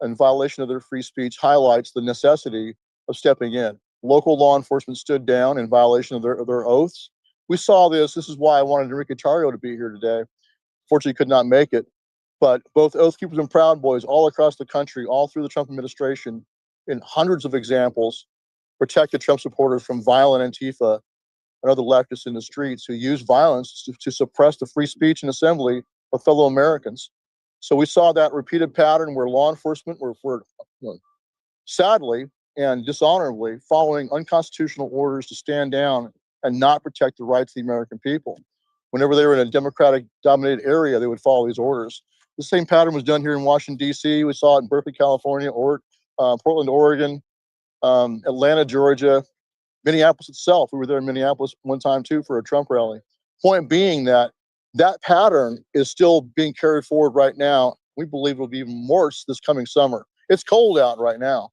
in violation of their free speech highlights the necessity of stepping in. Local law enforcement stood down in violation of their oaths. We saw this. This is why I wanted Enrique Tarrio to be here today. Fortunately, could not make it. But both Oath Keepers and Proud Boys all across the country, all through the Trump administration, in hundreds of examples, protected Trump supporters from violent Antifa and other leftists in the streets who use violence to suppress the free speech and assembly of fellow Americans. So we saw that repeated pattern where law enforcement were sadly and dishonorably following unconstitutional orders to stand down and not protect the rights of the American people. Whenever they were in a Democratic-dominated area, they would follow these orders. The same pattern was done here in Washington, D.C. We saw it in Berkeley, California, or Portland, Oregon, Atlanta, Georgia, Minneapolis itself. We were there in Minneapolis one time, too, for a Trump rally. Point being that pattern is still being carried forward right now. We believe it will be even worse this coming summer. It's cold out right now,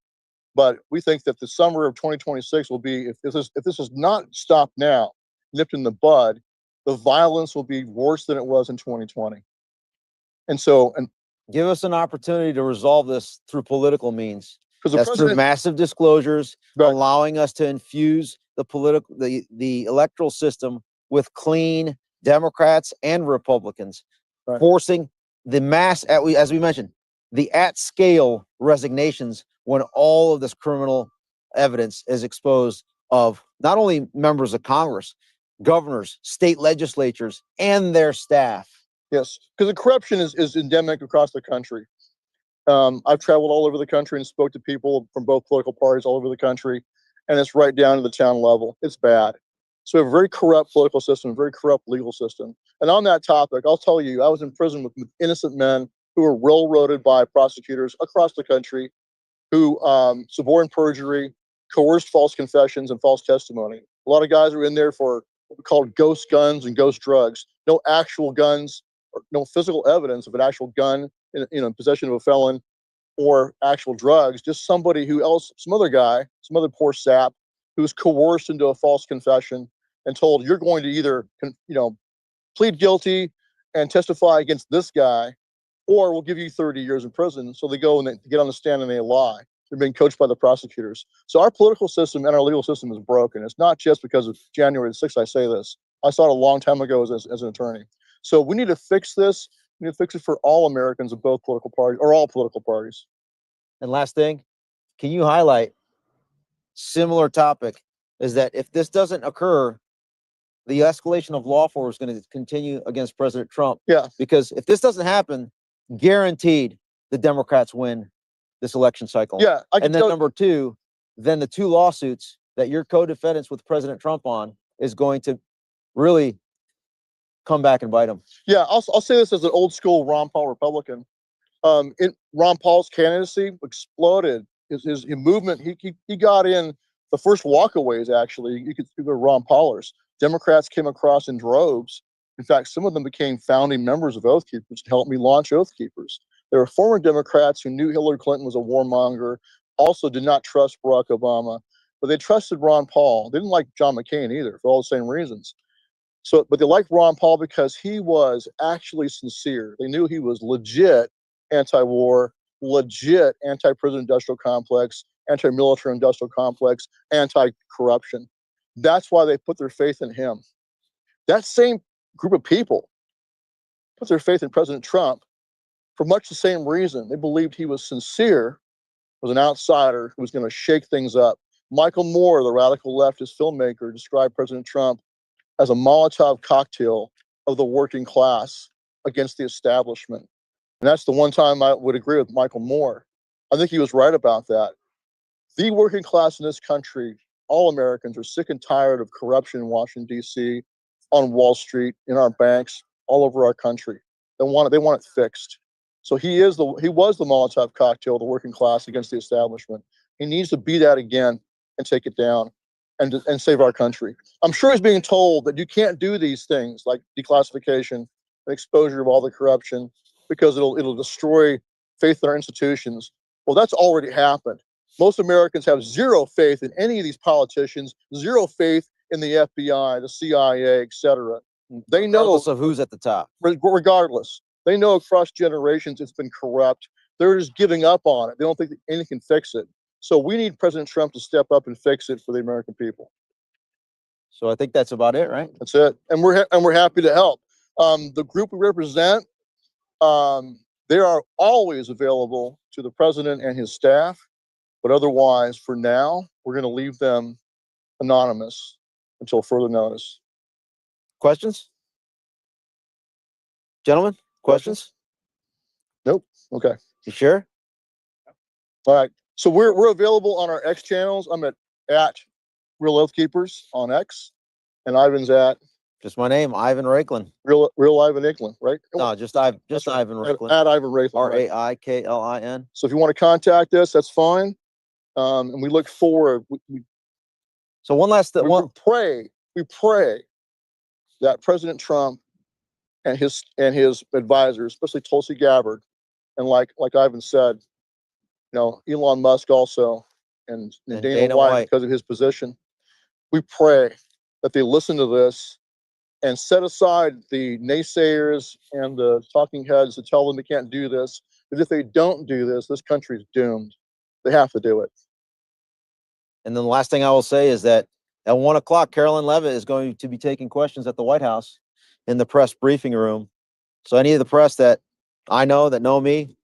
but we think that the summer of 2026 will be, if this is not stopped now, nipped in the bud, the violence will be worse than it was in 2020. And so, Give us an opportunity to resolve this through political means. because the That's through president, massive disclosures, Right. allowing us to infuse the electoral system with clean Democrats and Republicans, Right. forcing the mass, as we mentioned, the at-scale resignations when all of this criminal evidence is exposed of not only members of Congress, governors, state legislatures, and their staff. yes, because the corruption is endemic across the country. I've traveled all over the country and spoke to people from both political parties all over the country, and it's right down to the town level. It's bad. So we have a very corrupt political system, a very corrupt legal system. And on that topic, I'll tell you, I was in prison with innocent men who were railroaded by prosecutors across the country, who suborned perjury, coerced false confessions and false testimony. A lot of guys are in there for what we call ghost guns and ghost drugs. No actual guns, or no physical evidence of an actual gun in possession of a felon, or actual drugs. Just somebody some other guy, some other poor sap, who was coerced into a false confession and told, you're going to either plead guilty and testify against this guy, or we'll give you 30 years in prison. So they go and they get on the stand and they lie. They're being coached by the prosecutors. So our political system and our legal system is broken. It's not just because of January 6th I say this. I saw it a long time ago as an attorney. So we need to fix this. We need to fix it for all Americans of both political parties, or all political parties. And last thing, can you highlight similar topic is that if this doesn't occur, the escalation of law force is going to continue against President Trump. Yeah. Because if this doesn't happen, guaranteed the Democrats win this election cycle. Yeah. And then number two, then the two lawsuits that you're co-defendants with President Trump on is going to really come back and bite him. Yeah, I'll say this as an old school Ron Paul Republican. Ron Paul's candidacy exploded. His movement, he got in the first walkaways, actually. You could see the Ron Paulers. Democrats came across in droves. In fact, some of them became founding members of Oath Keepers to help me launch Oath Keepers. There were former Democrats who knew Hillary Clinton was a warmonger, also did not trust Barack Obama, but they trusted Ron Paul. They didn't like John McCain either, for all the same reasons. So, but they liked Ron Paul because he was actually sincere. They knew he was legit anti-war, legit anti-prison industrial complex, anti-military industrial complex, anti-corruption. That's why they put their faith in him. That same group of people put their faith in President Trump for much the same reason. They believed he was sincere, was an outsider who was going to shake things up. Michael Moore, the radical leftist filmmaker, described President Trump as a Molotov cocktail of the working class against the establishment. And that's the one time I would agree with Michael Moore. I think he was right about that. The working class in this country, all Americans, are sick and tired of corruption in Washington, D.C., on Wall Street, in our banks, all over our country. They want it fixed. So he was the Molotov cocktail of the working class against the establishment. He needs to be that again and take it down and save our country. I'm sure he's being told that you can't do these things like declassification and exposure of all the corruption because it'll destroy faith in our institutions. Well, that's already happened. Most Americans have zero faith in any of these politicians, zero faith in the FBI, the CIA, etc. They know, Regardless of who's at the top. regardless, they know across generations it's been corrupt. They're just giving up on it. They don't think that anything can fix it. So we need President Trump to step up and fix it for the American people. So I think that's about it, right? That's it. And we're happy to help. The group we represent, they are always available to the president and his staff, but otherwise, for now, we're going to leave them anonymous until further notice. Questions? Gentlemen, questions? Nope. Okay. You sure? All right. So we're available on our X channels. I'm at Real Oath Keepers on X, and Ivan's at Just my name, Ivan Raiklin. Real Ivan Raiklin, right? No, just That's right. Ivan Raiklin. At Ivan Raiklin. Right? Raiklin. So if you want to contact us, that's fine. And we look forward. So one last thing. We pray that President Trump and his advisors, especially Tulsi Gabbard, and like Ivan said, Elon Musk also, and Dana White, because of his position, we pray that they listen to this and set aside the naysayers and the talking heads that tell them they can't do this. Because if they don't do this, this country's doomed. They have to do it. And then the last thing I will say is that at 1 o'clock, Carolyn Levitt is going to be taking questions at the White House in the press briefing room. So any of the press that I know that know me,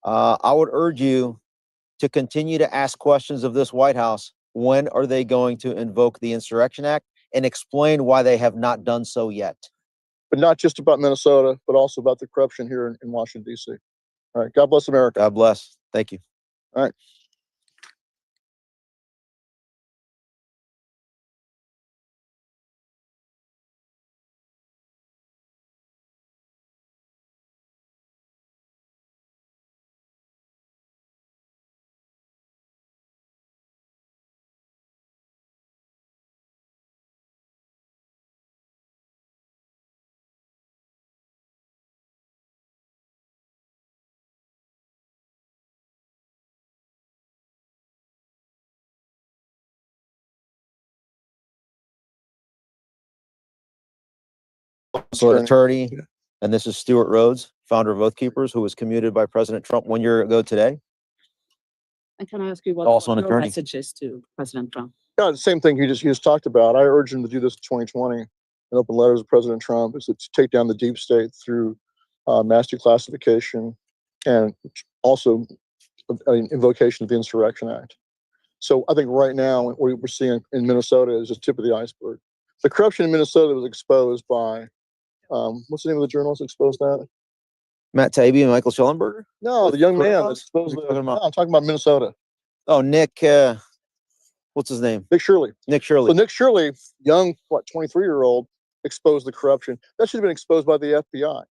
I would urge you to continue to ask questions of this White House. When are they going to invoke the Insurrection Act, and explain why they have not done so yet? But not just about Minnesota, but also about the corruption here in Washington, D.C. All right. God bless America. God bless. Thank you. All right. Attorney, and this is Stewart Rhodes, founder of Oath Keepers, who was commuted by President Trump 1 year ago today. And can I ask you what Also an your attorney. message is to President Trump? Yeah, the same thing you just talked about. I urged him to do this in 2020 and open letters to President Trump is to take down the deep state through mass declassification and also invocation of the Insurrection Act. So I think right now what we're seeing in Minnesota is just tip of the iceberg. The corruption in Minnesota was exposed by, what's the name of the journalist that exposed that? Matt Taibbi and Michael Schellenberger? No, the young man that exposed What are you the, talking about? no, I'm talking about Minnesota. Oh, Nick, what's his name? Nick Shirley. Nick So Shirley. Nick Shirley, young, 23-year-old, exposed the corruption. That should have been exposed by the FBI.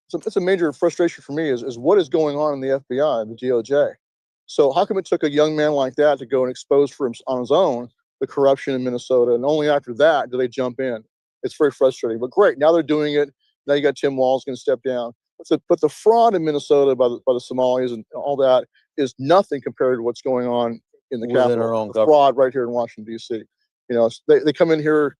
So that's a major frustration for me is what is going on in the FBI, the DOJ. So how come it took a young man like that to go and expose for him on his own the corruption in Minnesota, and only after that do they jump in? It's very frustrating, but great. Now they're doing it. Now you got Tim Walz going to step down. But the fraud in Minnesota by the Somalis and all that is nothing compared to what's going on in the Within capital. our own The government. fraud right here in Washington, D.C. They come in here,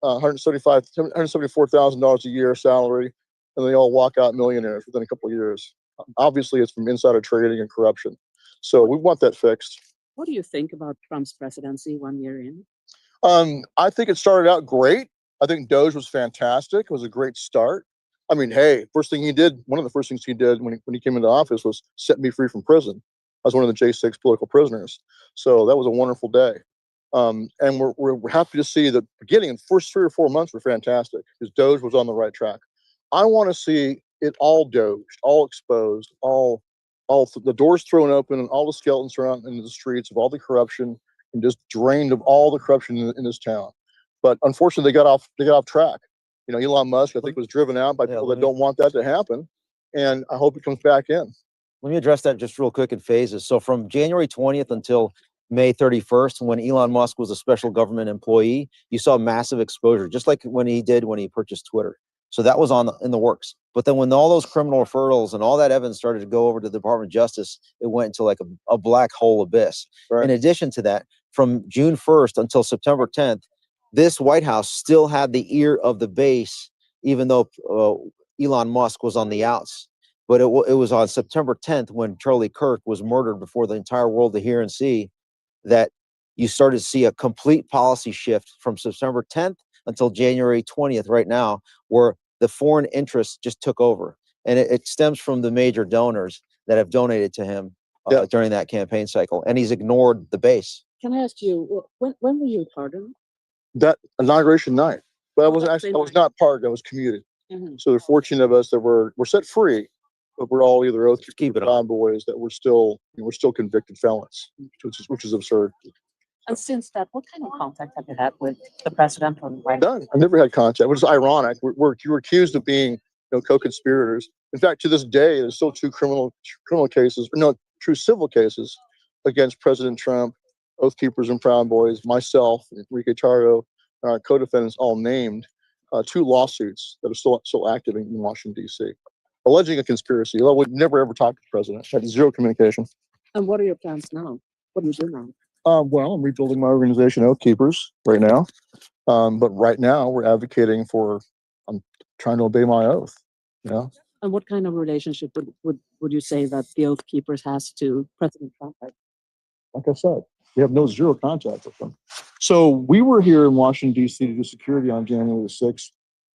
$174,000 a year salary, and they all walk out millionaires within a couple of years. Obviously, it's from insider trading and corruption. So we want that fixed. What do you think about Trump's presidency 1 year in? I think it started out great. I think Doge was fantastic. It was a great start. I mean, hey, one of the first things he did when he came into office was set me free from prison. I was one of the J6 political prisoners. So that was a wonderful day. And we're happy to see the beginning. The first 3 or 4 months were fantastic because Doge was on the right track. I want to see it all doged, all exposed, all the doors thrown open and all the skeletons thrown out into the streets of all the corruption and just drained of all the corruption in this town. But unfortunately, they got off track. Elon Musk, I think, was driven out by people that don't want that to happen. And I hope it comes back in. Let me address that just real quick in phases. So from January 20th until May 31st, when Elon Musk was a special government employee, you saw massive exposure, just like when he purchased Twitter. So that was in the works. But then when all those criminal referrals and all that evidence started to go over to the Department of Justice, it went into like a black hole abyss. Right. In addition to that, from June 1st until September 10th, this White House still had the ear of the base, even though Elon Musk was on the outs. But it was on September 10th when Charlie Kirk was murdered before the entire world to hear and see that you started to see a complete policy shift from September 10th until January 20th right now, where the foreign interests just took over. And it stems from the major donors that have donated to him during that campaign cycle. And he's ignored the base. Can I ask you, when were you pardoned? That inauguration night. But I Oh, was that actually, same I was night. not pardoned, I was commuted. Mhm. So they're fortunate of us that were set free, but we're all either oath Keep it on. boys that we're still convicted felons, which is absurd. And since that, what kind of contact have you had with the president or the White House? None. I never had contact, which is ironic. We're accused of being, co-conspirators. In fact, to this day, there's still two criminal cases, true civil cases against President Trump, Oath Keepers and Proud Boys, myself, Enrique Tarrio, and our co-defendants all named, two lawsuits that are still active in Washington, D.C., alleging a conspiracy. Although we never ever talked to the president, had zero communication. And what are your plans now? What do you do now? Well, I'm rebuilding my organization, Oath Keepers, right now. But right now, we're advocating for. I'm trying to obey my oath. And what kind of relationship would you say that the Oath Keepers has to President Trump? Like I said, we have zero contact with them. So we were here in Washington, D.C. to do security on January the 6th,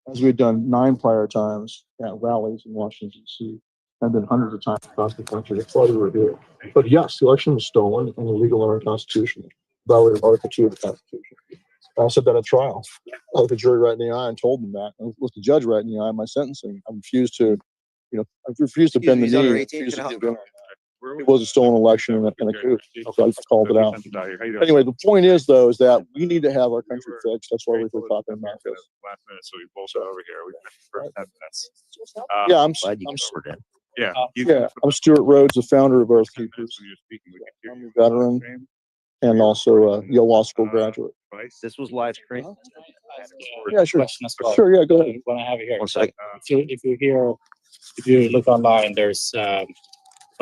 as we had done 9 prior times at rallies in Washington, D.C., and then hundreds of times across the country. That's why we were here. But yes, the election was stolen and illegal and unconstitutional, violated Article 2 of the Constitution. I said that at trial. I looked the jury right in the eye and told them that. I looked the judge right in the eye in my sentencing. I refused to bend the knee. Refused to give in. It was a stolen election and a coup. So I called it out. Anyway, the point is, though, is that we need to have our country fixed. That's why we're talking about this. Last minute, so we both over here. We for 10 minutes. Yeah, I'm Stewart Rhodes, the founder of Oath Keepers. I'm a veteran and also a Yale Law School graduate. This was live streamed. Yeah, sure. Question as well. Sure, yeah, go ahead. When I have it here. 1 second. If you look online, there's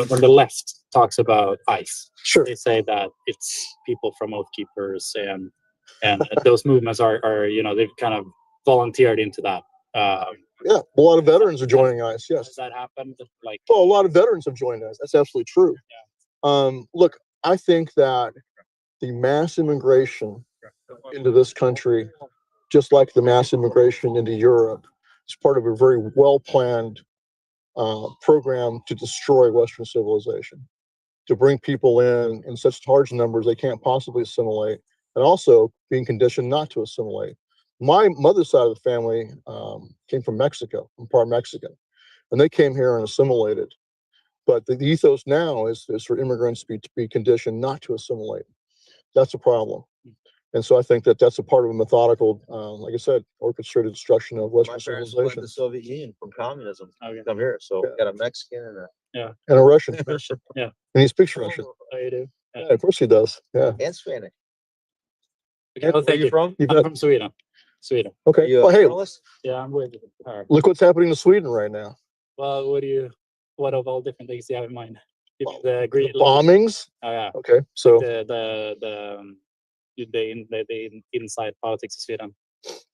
when the left talks about ICE, Sure. they say that it's people from Oath Keepers and those movements are they've kind of volunteered into that. Yeah, a lot of veterans are joining ICE. Yes. Has that happened? Like, Well, a lot of veterans have joined us. That's absolutely true. Look, I think that the mass immigration into this country, just like the mass immigration into Europe, is part of a very well-planned program to destroy Western civilization, to bring people in such large numbers they can't possibly assimilate, and also being conditioned not to assimilate. My mother's side of the family came from Mexico. I'm part Mexican, and they came here and assimilated. But the ethos now is for immigrants to be conditioned not to assimilate. That's a problem. And so I think that's a part of a methodical, like I said, orchestrated destruction of Western My parents fled civilization. the Soviet Union from communism. Okay. Come here. So Yeah. got a Mexican and And a Russian. Yeah. And he speaks Russian. oh, you do? Yeah, of course he does. Yeah. and Spanish. Okay, well, Where thank you you. from? You I'm bet. from Sweden. Okay. You Well, a hey, journalist? Yeah, I'm with her. look what's happening to Sweden right now. Well, what of all different things do you have in mind? You mean the green Bombings. Oh yeah. Okay. So, The inside politics of Sweden.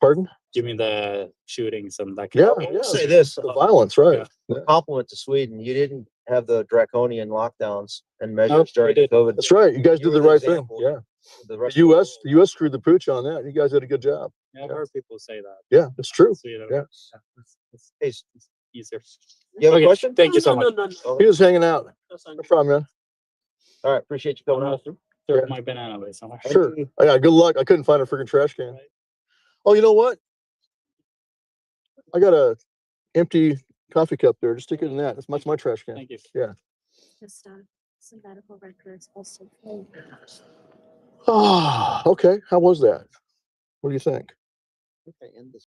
pardon? You mean the shootings and that Yeah. kind of Yeah. Say this. The violence, right? Yeah. Compliment to Sweden. You didn't have the draconian lockdowns and measures Nope, we during didn't. COVID. That's right. You guys You did were the the right thing. example. Yeah. The The rest U.S. screwed the pooch on that. You guys did a good job. Yeah, I've heard people say that. Yeah, it's true. Sweden. Yeah. It's Hey, easier. you have Okay, a question? Thank you so much. He was hanging out. No problem, man. All right. Appreciate you I'm coming gonna out. throw my banana away somewhere. Sure. Yeah, good luck. I couldn't find a freaking trash can. Oh, you know what? I got a empty coffee cup there. Just stick it in that. That's my trash can. Thank you. Just some medical records also. Oh, okay. How was that? What do you think? Okay, end this.